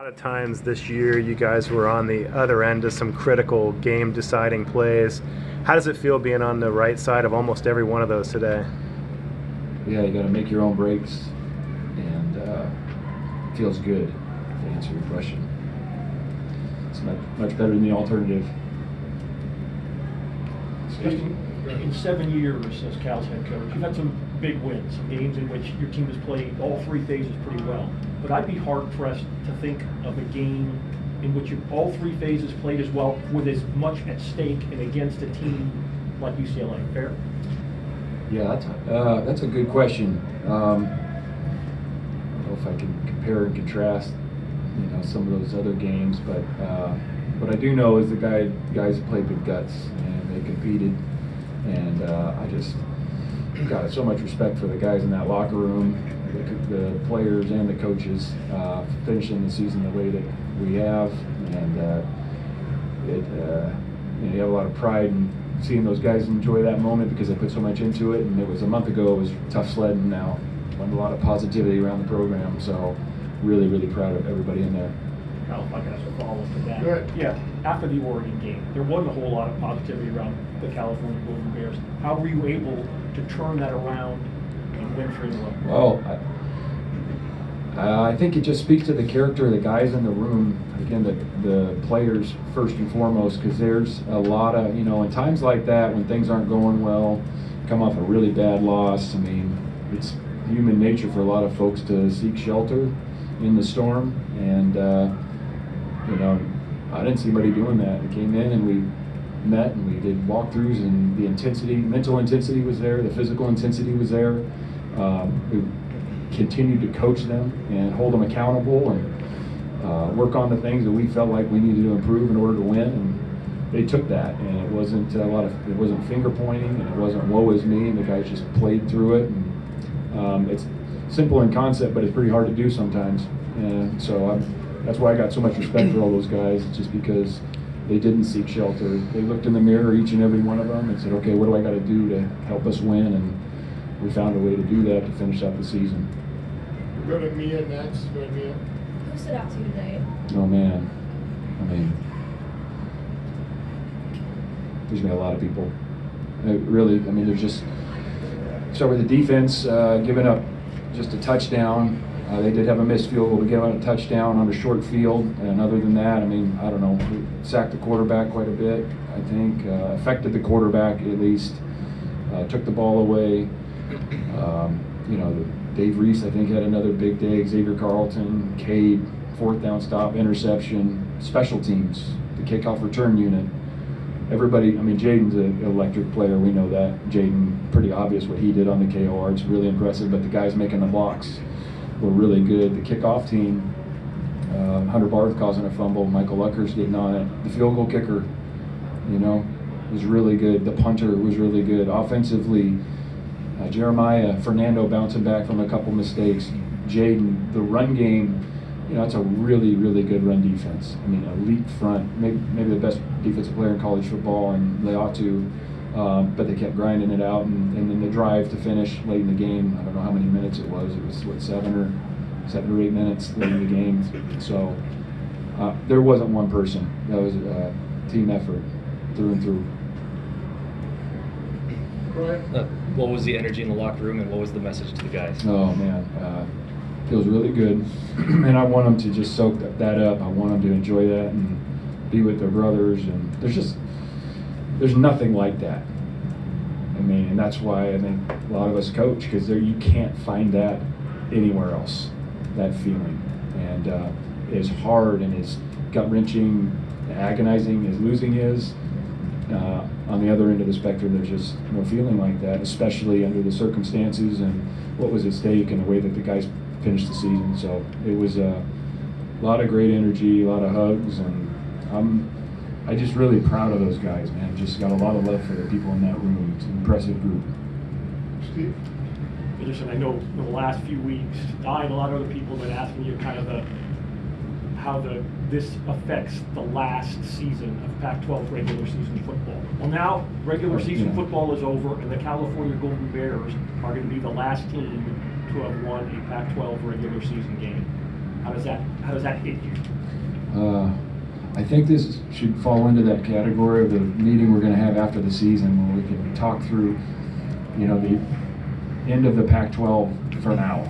A lot of times this year you guys were on the other end of some critical game deciding plays. How does it feel being on the right side of almost every one of those today? Yeah, you got to make your own breaks, and it feels good to answer your question. It's much better than the alternative. Justin, in 7 years as Cal's head coach, you've had some big wins, some games in which your team has played all three phases pretty well. But I'd be hard-pressed to think of a game in which all three phases played as well with as much at stake and against a team like UCLA. Fair? Yeah, that's a good question. I don't know if I can compare and contrast, some of those other games, but what I do know is the guys played with guts and they competed, and I just got so much respect for the guys in that locker room, the players and the coaches, finishing the season the way that we have, and you have a lot of pride in seeing those guys enjoy that moment because they put so much into it. And it was a month ago, it was tough sledding. Now, a lot of positivity around the program, so really proud of everybody in there. Cal, if I can ask a follow-up to that. Go ahead. Yeah, after the Oregon game, there wasn't a whole lot of positivity around the California Golden Bears. How were you able to turn that around and win 3-1? Well, I think it just speaks to the character of the guys in the room. Again, the players first and foremost, because there's a lot of, in times like that when things aren't going well, come off a really bad loss. I mean, it's human nature for a lot of folks to seek shelter in the storm, and I didn't see anybody doing that. We came in and we met and we did walkthroughs, and the mental intensity was there, the physical intensity was there. We continued to coach them and hold them accountable and work on the things that we felt like we needed to improve in order to win. And they took that, and it wasn't it wasn't finger pointing, and it wasn't woe is me, and the guys just played through it. And it's simple in concept, but it's pretty hard to do sometimes. And so that's why I got so much respect for all those guys, just because they didn't seek shelter. They looked in the mirror, each and every one of them, and said, okay, what do I got to do to help us win? And we found a way to do that to finish out the season. We'll go to Mia next. Go ahead, Mia. Who stood out to you today? Oh man, there's been a lot of people. There's just, start with the defense, giving up just a touchdown. They did have a missed field goal, but giving up a touchdown on a short field. And other than that, I don't know, we sacked the quarterback quite a bit, I think, affected the quarterback at least, took the ball away. Dave Reese, I think, had another big day. Xavier Carlton, Cade, fourth down stop, interception, special teams, the kickoff return unit. Everybody, Jaden's an electric player, we know that. Jaden, pretty obvious what he did on the KOR, it's really impressive, but the guys making the blocks were really good. The kickoff team, Hunter Barth causing a fumble, Michael Luckers getting on it. The field goal kicker, was really good. The punter was really good. Offensively, Jeremiah, Fernando bouncing back from a couple mistakes. Jaden, the run game, it's a really good run defense. Elite front, maybe the best defensive player in college football, and they ought to, but they kept grinding it out. And then the drive to finish late in the game, I don't know how many minutes it was. It was, 7 or 8 minutes late in the game. So there wasn't one person. That was a team effort through and through. What was the energy in the locker room, and what was the message to the guys? Oh man, feels really good, and I want them to just soak that up. I want them to enjoy that and be with their brothers, and there's nothing like that. And that's why I think a lot of us coach, because you can't find that anywhere else, that feeling. And as hard and as gut-wrenching, agonizing as losing is, on the other end of the spectrum, there's just no feeling like that, especially under the circumstances and what was at stake and the way that the guys finished the season. So it was a lot of great energy, a lot of hugs, and I'm just really proud of those guys, man. Just got a lot of love for the people in that room. It's an impressive group. Steve? Listen, I know in the last few weeks, I and a lot of other people have been asking you kind of how this affects the last season of Pac-12 regular season football. Well, now regular season football is over, and the California Golden Bears are going to be the last team to have won a Pac-12 regular season game. How does that hit you? I think this should fall into that category of the meeting we're going to have after the season, where we can talk through, the end of the Pac-12 for now.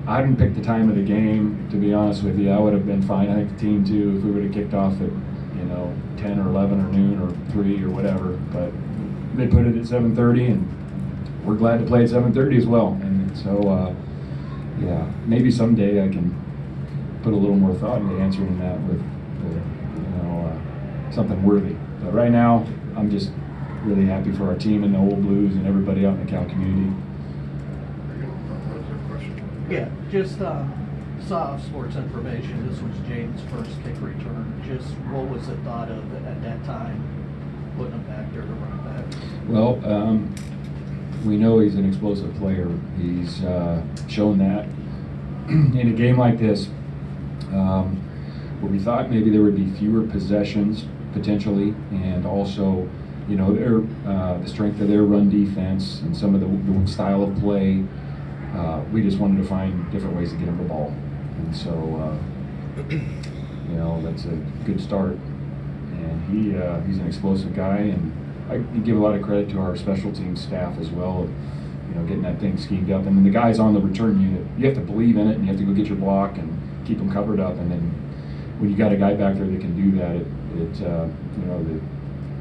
I didn't pick the time of the game, to be honest with you. I would have been fine. I think the team too, if we would have kicked off at 10 or 11 or noon or 3 or whatever. But they put it at 7:30, and we're glad to play at 7:30 as well. And so, maybe someday I can put a little more thought into answering that with something worthy. But right now, I'm just really happy for our team and the Old Blues and everybody out in the Cal community. Yeah, just saw sports information. This was James' first kick return. Just what was the thought of at that time, putting him back there to run back? Well, we know he's an explosive player. He's shown that in a game like this, where we thought maybe there would be fewer possessions potentially, and also, the strength of their run defense and some of the style of play. We just wanted to find different ways to get him the ball, and so that's a good start. And he's an explosive guy, and I give a lot of credit to our special teams staff as well, getting that thing schemed up. And then the guys on the return unit, you have to believe in it, and you have to go get your block and keep them covered up. And then when you got a guy back there that can do that,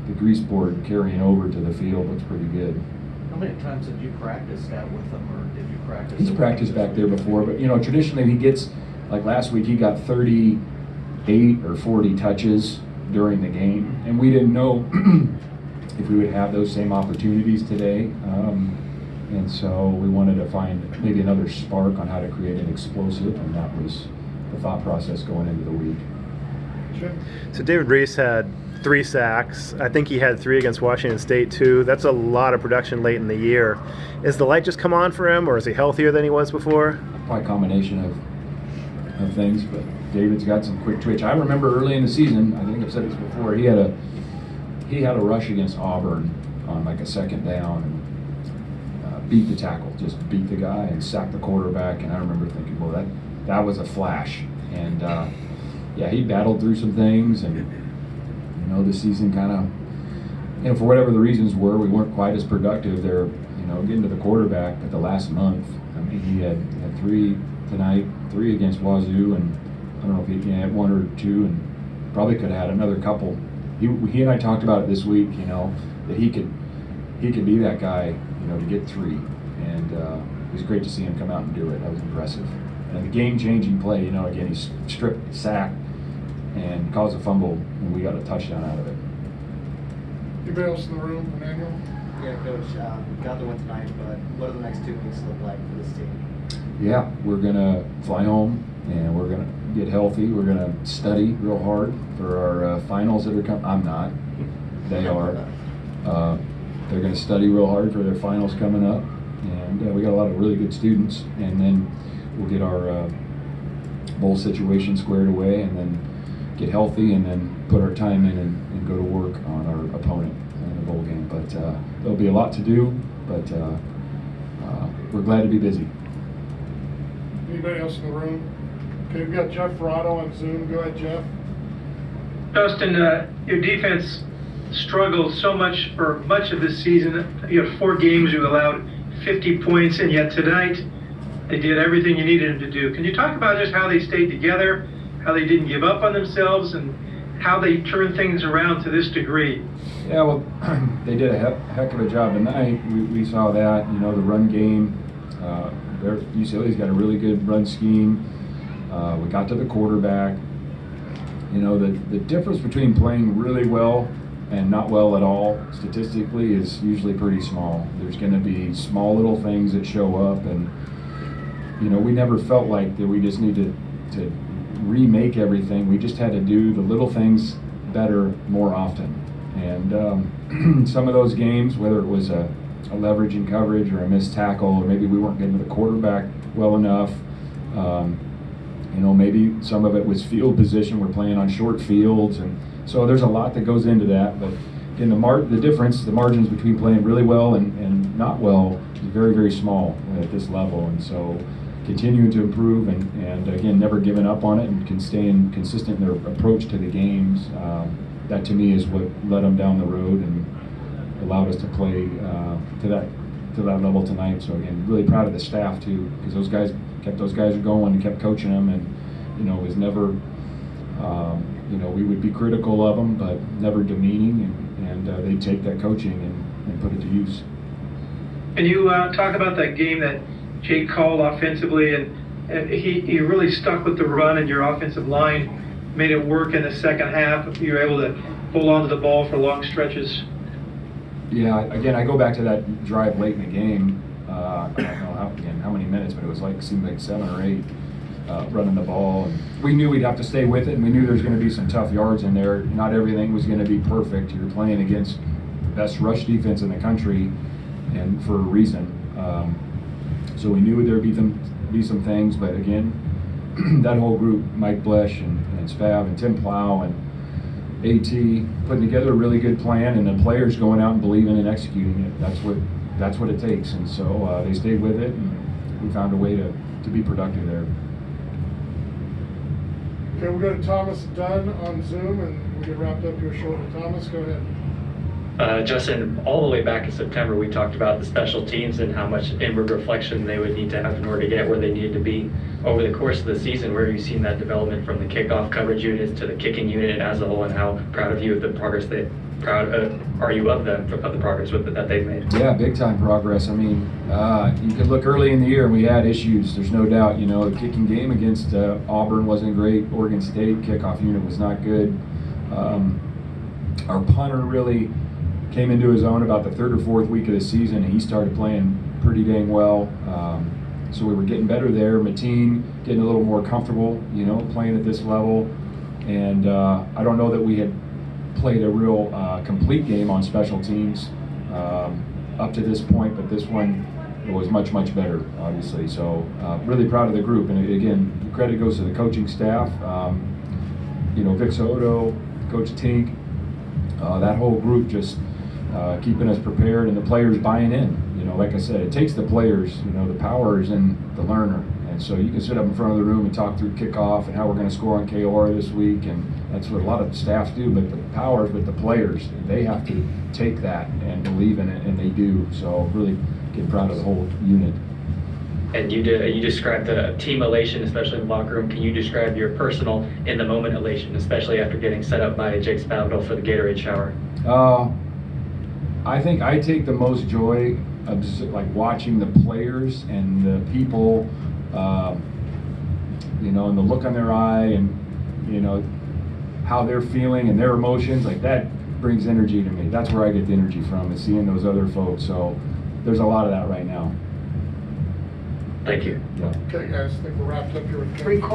the grease board carrying over to the field looks pretty good. How many times did you practice that with him, or did you practice? He's practiced back there before, but traditionally he gets, like last week, he got 38 or 40 touches during the game, and we didn't know if we would have those same opportunities today. And so we wanted to find maybe another spark on how to create an explosive, and that was the thought process going into the week. So David Reese had 3 sacks. I think he had 3 against Washington State too. That's a lot of production late in the year. Is the light just come on for him, or is he healthier than he was before? Probably a combination of things, but David's got some quick twitch. I remember early in the season, I think I've said this before, he had a rush against Auburn on like a second down, and beat the tackle, just beat the guy and sacked the quarterback. And I remember thinking, well, that was a flash. And he battled through some things, and the season kind of, for whatever the reasons were, we weren't quite as productive there, getting to the quarterback. But the last month, I mean, he had 3 tonight, 3 against Wazoo, and I don't know if he had 1 or 2, and probably could have had another couple. He and I talked about it this week, that he could be that guy, to get 3, and it was great to see him come out and do it. That was impressive. And the game-changing play, again, he stripped, sacked, and caused a fumble, and we got a touchdown out of it. Anybody else in the room, Emmanuel? Yeah, Coach, got the win tonight, but what do the next 2 weeks look like for this team? Yeah, we're going to fly home, and we're going to get healthy. We're going to study real hard for our finals that are coming. I'm not. They are. They're going to study real hard for their finals coming up, and we got a lot of really good students. And then we'll get our bowl situation squared away, and then get healthy, and then put our time in and go to work on our opponent in the bowl game. But there'll be a lot to do, but we're glad to be busy. Anybody else in the room? Okay, we've got Jeff Ferrato on Zoom. Go ahead, Jeff. Justin, your defense struggled so much for much of this season. You have 4 games you allowed 50 points, and yet tonight they did everything you needed them to do. Can you talk about just how they stayed together, how they didn't give up on themselves, and how they turned things around to this degree? Yeah, well, they did a heck of a job tonight. We saw that, the run game. UCLA's got a really good run scheme. We got to the quarterback. The difference between playing really well and not well at all, statistically, is usually pretty small. There's going to be small little things that show up, and we never felt like that we just needed to remake everything. We just had to do the little things better more often. And some of those games, whether it was a leverage in coverage or a missed tackle, or maybe we weren't getting to the quarterback well enough, maybe some of it was field position. We're playing on short fields, and so there's a lot that goes into that. But in the difference, the margins between playing really well and not well is very, very small at this level. And so continuing to improve and again, never giving up on it and can staying consistent in their approach to the games. That to me is what led them down the road and allowed us to play to that level tonight. So again, really proud of the staff too, because those guys kept those guys going and kept coaching them, and it was never, we would be critical of them, but never demeaning, and they'd take that coaching and put it to use. Can you talk about that game that Jake called offensively, and he really stuck with the run, and your offensive line made it work in the second half. You were able to hold on to the ball for long stretches. Yeah, again, I go back to that drive late in the game. I don't know how many minutes, but it seemed like 7 or 8 running the ball. And we knew we'd have to stay with it, and we knew there was going to be some tough yards in there. Not everything was going to be perfect. You're playing against the best rush defense in the country, and for a reason. So we knew there would be some things, but again, that whole group, Mike Blesh and Spav and Tim Plow and AT, putting together a really good plan, and the players going out and believing and executing it. That's what it takes, and so they stayed with it, and we found a way to be productive there. Okay, we'll go to Thomas Dunn on Zoom, and we get wrapped up here shortly. Thomas, go ahead. Justin, all the way back in September, we talked about the special teams and how much inward reflection they would need to have in order to get where they needed to be. Over the course of the season, where have you seen that development from the kickoff coverage units to the kicking unit as a whole, and how proud of you of the progress are you of the progress that they've made? Yeah, big time progress. I mean, you could look early in the year and we had issues. There's no doubt. The kicking game against Auburn wasn't great. Oregon State kickoff unit was not good. Our punter really came into his own about the 3rd or 4th week of the season, and he started playing pretty dang well. So we were getting better there. Mateen getting a little more comfortable, playing at this level. And I don't know that we had played a real complete game on special teams up to this point, but this one was much, much better, obviously. So really proud of the group. And again, credit goes to the coaching staff. Vic Soto, Coach Tink, that whole group just keeping us prepared, and the players buying in. Like I said, it takes the players. The power is in the learner, and so you can sit up in front of the room and talk through kickoff and how we're going to score on KOR this week, and that's what a lot of staffs do. But the power is with the players. They have to take that and believe in it, and they do. So really get proud of the whole unit. And you described the team elation, especially in the locker room. Can you describe your personal in the moment elation, especially after getting set up by Jake Spavital for the Gatorade shower? I think I take the most joy of just like watching the players and the people, and the look on their eye, and how they're feeling and their emotions. Like that brings energy to me. That's where I get the energy from, is seeing those other folks. So there's a lot of that right now. Thank you. Yeah. Okay, guys, I think we're wrapped up here with